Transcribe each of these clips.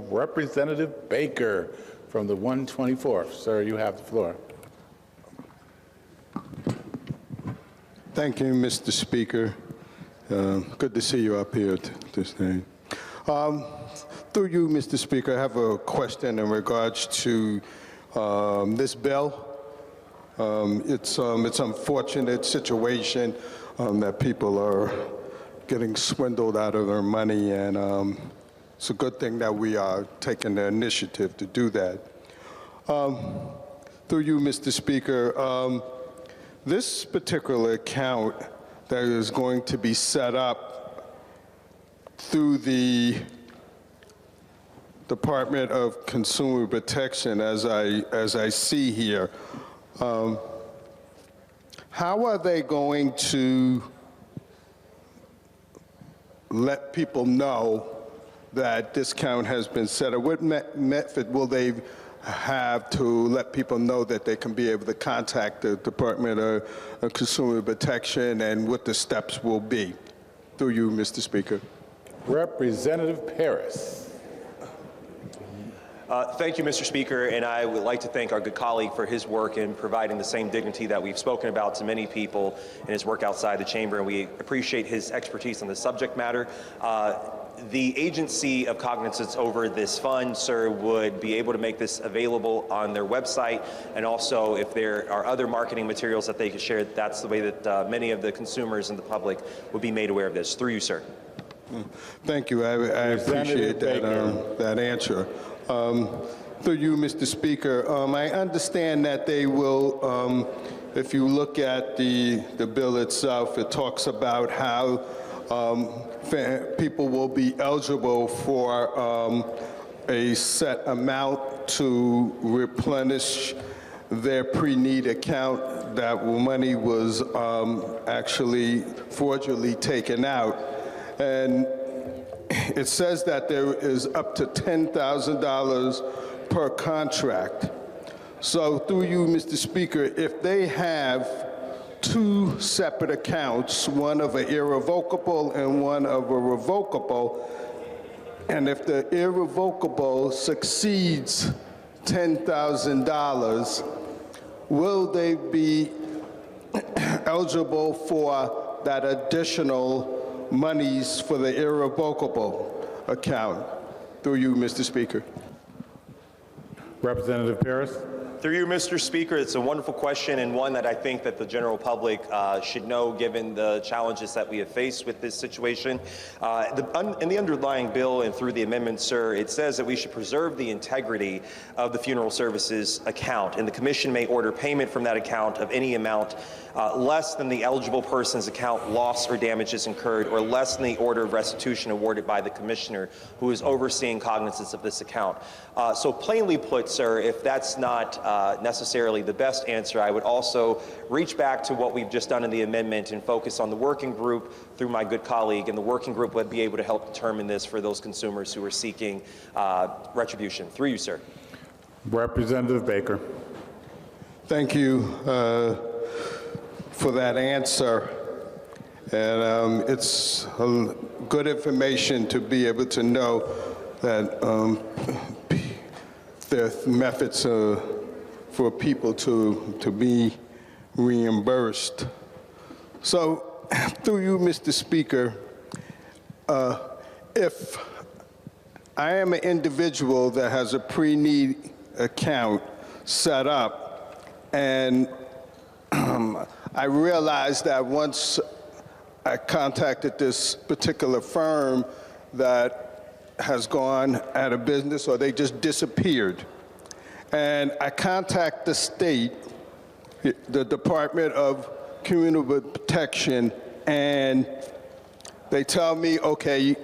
Representative Baker from the 124th. Sir, you have the floor. Thank you, Mr. Speaker. Good to see you up here this day. Through you, Mr. Speaker, I have a question in regards to this bill. It's unfortunate situation that people are getting swindled out of their money, and it's a good thing that we are taking the initiative to do that. Through you, Mr. Speaker, this particular account that is going to be set up through the Department of Consumer Protection, as I see here, how are they going to let people know that this account has been set up? What method will they have to let people know that they can be able to contact the Department of Consumer Protection, and what the steps will be? Through you, Mr. Speaker. Representative Paris. Thank you, Mr. Speaker, and I would like to thank our good colleague for his work in providing the same dignity that we've spoken about to many people in his work outside the chamber, and we appreciate his expertise on the subject matter. The agency of cognizance over this fund, sir, would be able to make this available on their website, and also if there are other marketing materials that they could share, that's the way that many of the consumers and the public would be made aware of this. Through you, sir. Thank you. I appreciate that answer. Through you, Mr. Speaker, I understand that they will, if you look at the bill itself, it talks about how people will be eligible for a set amount to replenish their pre-need account, that money was actually fraudulently taken out. And it says that there is up to $10,000 per contract. So through you, Mr. Speaker, if they have two separate accounts, one of an irrevocable and one of a revocable, and if the irrevocable succeeds $10,000, will they be eligible for that additional monies for the irrevocable account? Through you, Mr. Speaker. Representative Paris. Through you, Mr. Speaker, it's a wonderful question, and one that I think that the general public should know, given the challenges that we have faced with this situation. In the underlying bill and through the amendment, sir, it says that we should preserve the integrity of the funeral services account, and the commission may order payment from that account of any amount less than the eligible person's account loss or damages incurred, or less than the order of restitution awarded by the commissioner who is overseeing cognizance of this account. So plainly put, sir, if that's not necessarily the best answer, I would also reach back to what we've just done in the amendment and focus on the working group through my good colleague, and the working group would be able to help determine this for those consumers who are seeking retribution. Through you, sir. Representative Baker. Thank you for that answer. And it's good information to be able to know that there are methods for people to be reimbursed. So, through you, Mr. Speaker, if I am an individual that has a pre-need account set up, and I realized that once I contacted this particular firm that has gone out of business, or they just disappeared, and I contact the state, the Department of Community Protection, and they tell me, okay,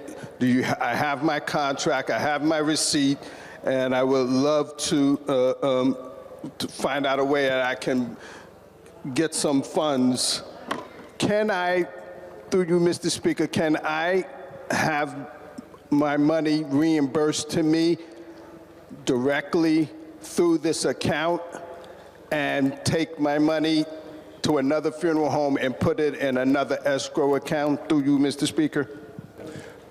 I have my contract, I have my receipt, and I would love to find out a way that I can get some funds. Can I, through you, Mr. Speaker, can I have my money reimbursed to me directly through this account and take my money to another funeral home and put it in another escrow account? Through you, Mr. Speaker.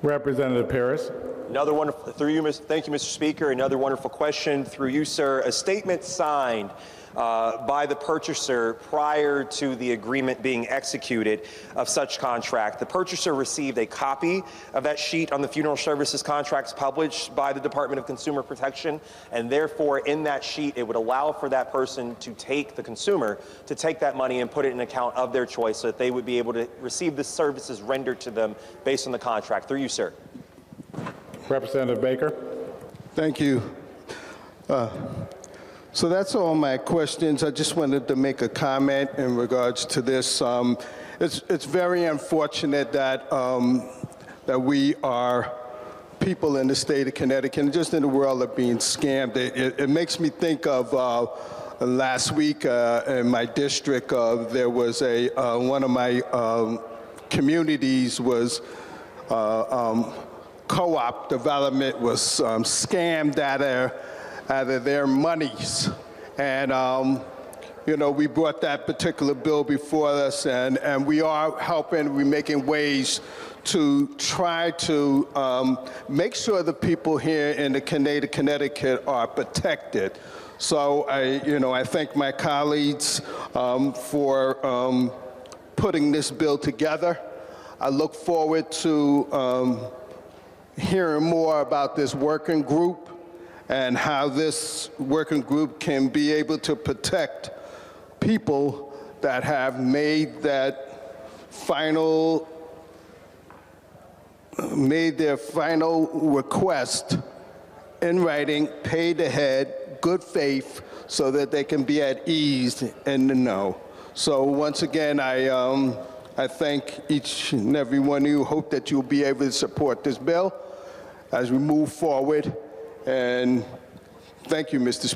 Representative Paris. Another wonderful, through you, thank you, Mr. Speaker. Another wonderful question through you, sir. A statement signed by the purchaser prior to the agreement being executed of such contract. The purchaser received a copy of that sheet on the funeral services contracts published by the Department of Consumer Protection, and therefore in that sheet it would allow for that person to take, the consumer, to take that money and put it in an account of their choice so that they would be able to receive the services rendered to them based on the contract. Through you, sir. Representative Baker. Thank you. So that's all my questions. I just wanted to make a comment in regards to this. It's very unfortunate that that we are people in the state of Connecticut and just in the world are being scammed. It makes me think of last week in my district. There was a one of my communities was. Co-op development was scammed out of their monies. And, you know, we brought that particular bill before us, and we are helping, we're making ways to try to make sure the people here in the Connecticut are protected. So I thank my colleagues for putting this bill together. I look forward to hearing more about this working group and how this working group can be able to protect people that have made their final request in writing, paid ahead, good faith, so that they can be at ease in the know. So once again, I thank each and every one of you. Hope that you'll be able to support this bill as we move forward. And thank you, Mr. Speaker.